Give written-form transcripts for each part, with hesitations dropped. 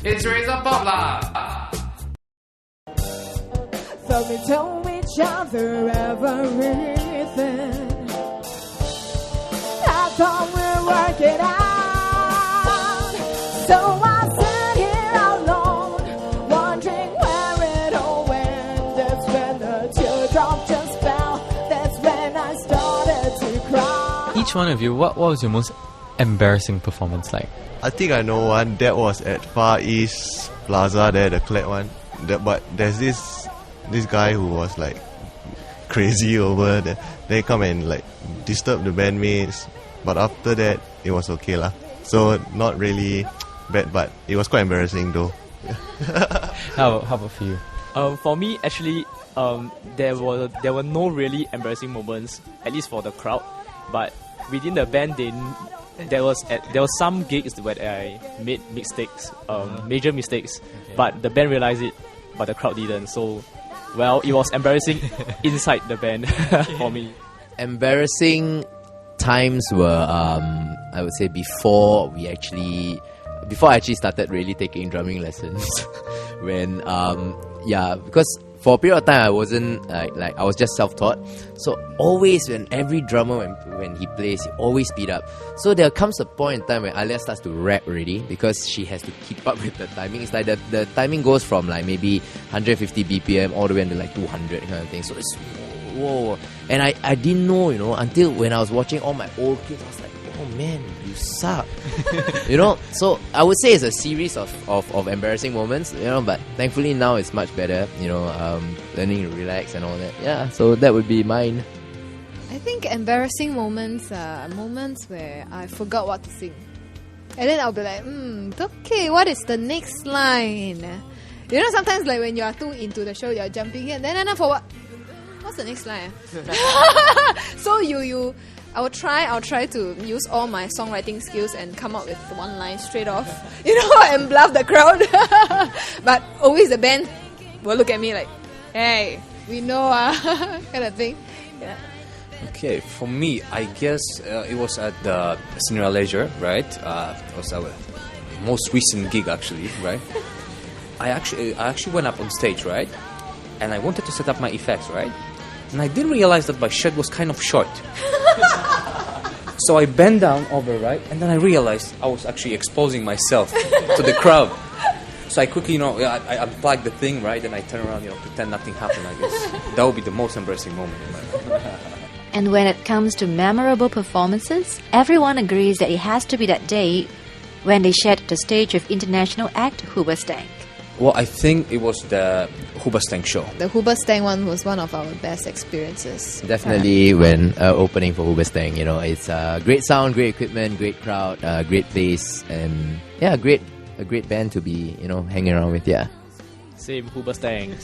It's Razor Pop lah. So we told each other everything. I thought we'd work it out. So I sit here alone, wondering where it all went. That's when the teardrop just fell. That's when I started to cry. Each one of you, what was your most embarrassing performance like? I think I know one. That was at Far East Plaza there, the Clad one. But there's this guy who was like crazy over there. They come and like disturb the bandmates. But after that, it was okay lah. So not really bad, but it was quite embarrassing though. How about for you? For me, actually, there were no really embarrassing moments, at least for the crowd. But within the band, there was some gigs where I made mistakes, major mistakes. Okay. But the band realized it, but the crowd didn't. So, well, it was embarrassing inside the band for me. Embarrassing times were, I would say, before I actually started really taking drumming lessons. When, because for a period of time I wasn't like I was just self-taught. So always when every drummer when he plays, he always speed up. So there comes a point in time where Alia starts to rap already because she has to keep up with the timing. It's like the timing goes from like maybe 150 BPM all the way into like 200 kind of thing. So it's whoa. And I didn't know, until when I was watching all my old kids, I was like, oh man, you suck. So I would say it's a series of embarrassing moments, but thankfully now it's much better, learning to relax and all that. Yeah, so that would be mine. I think embarrassing moments are moments where I forgot what to sing. And then I'll be like, okay, what is the next line? Sometimes like when you are too into the show, you're jumping in, then for what? What's the next line? So I'll try to use all my songwriting skills and come up with one line straight off, and bluff the crowd. But always the band will look at me like, hey, we know, kind of thing. Yeah. Okay, for me, I guess it was at the Cinera Leisure, right? It was our most recent gig, actually, right? I actually went up on stage, right? And I wanted to set up my effects, right? And I didn't realize that my shirt was kind of short. So I bent down over, right? And then I realized I was actually exposing myself to the crowd. So I quickly, I unplugged the thing, right? And I turn around, pretend nothing happened, I guess. That would be the most embarrassing moment in my life. And when it comes to memorable performances, everyone agrees that it has to be that day when they shared the stage with international act Hoobastank. Well, I think it was the Hoobastank show. The Hoobastank one was one of our best experiences. Definitely when opening for Hoobastank, it's great sound, great equipment, great crowd, great place, and yeah, a great band to be, hanging around with, yeah. Same, Hoobastank.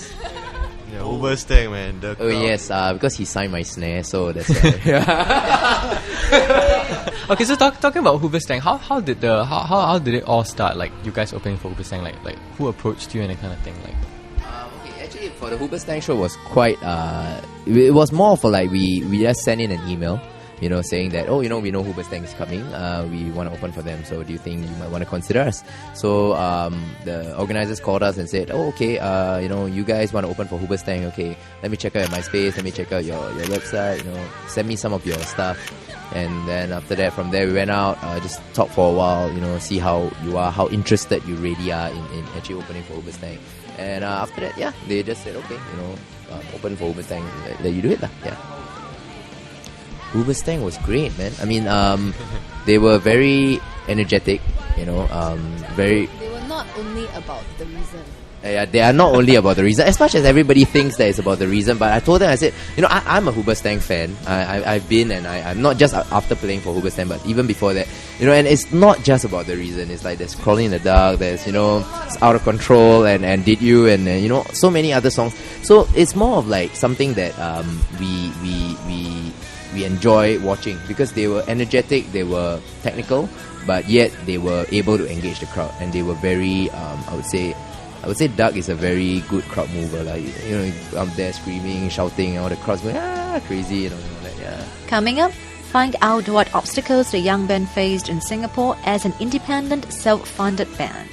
Yeah, Hoobastank, man. The crowd. Oh yes, because he signed my snare, so that's why. Okay, so talking about Hoobastank, how did it all start? Like you guys opening for Hoobastank, like who approached you and that kind of thing, like. Okay, actually, for the Hoobastank show was quite. It was more for like we just sent in an email, saying that we know Hoobastank is coming. We want to open for them. So do you think you might want to consider us? So the organizers called us and said, oh okay, you guys want to open for Hoobastank? Okay, let me check out your MySpace. Let me check out your website. Send me some of your stuff. And then after that, from there we went out, just talk for a while, see how you are, how interested you really are in actually opening for Hoobastank. And after that, yeah, they just said, okay, open for Hoobastank, let you do it lah. Yeah. Hoobastank was great, man. I mean, they were very energetic, very. They were not only about the reason. Yeah, they are not only about the reason, as much as everybody thinks that it's about the reason. But I told them, I said, I'm a Hoobastank fan. I've been, and I'm not just after playing for Hoobastank, but even before that, and it's not just about the reason. It's like there's Crawling in the Dark, there's it's Out of Control, and Did You, and so many other songs. So it's more of like something that we enjoy watching because they were energetic, they were technical, but yet they were able to engage the crowd, and they were very, I would say Doug is a very good crowd mover. Like, I'm there screaming, shouting, and all the crowd's going, crazy, and all that, yeah. Coming up, find out what obstacles the young band faced in Singapore as an independent, self-funded band.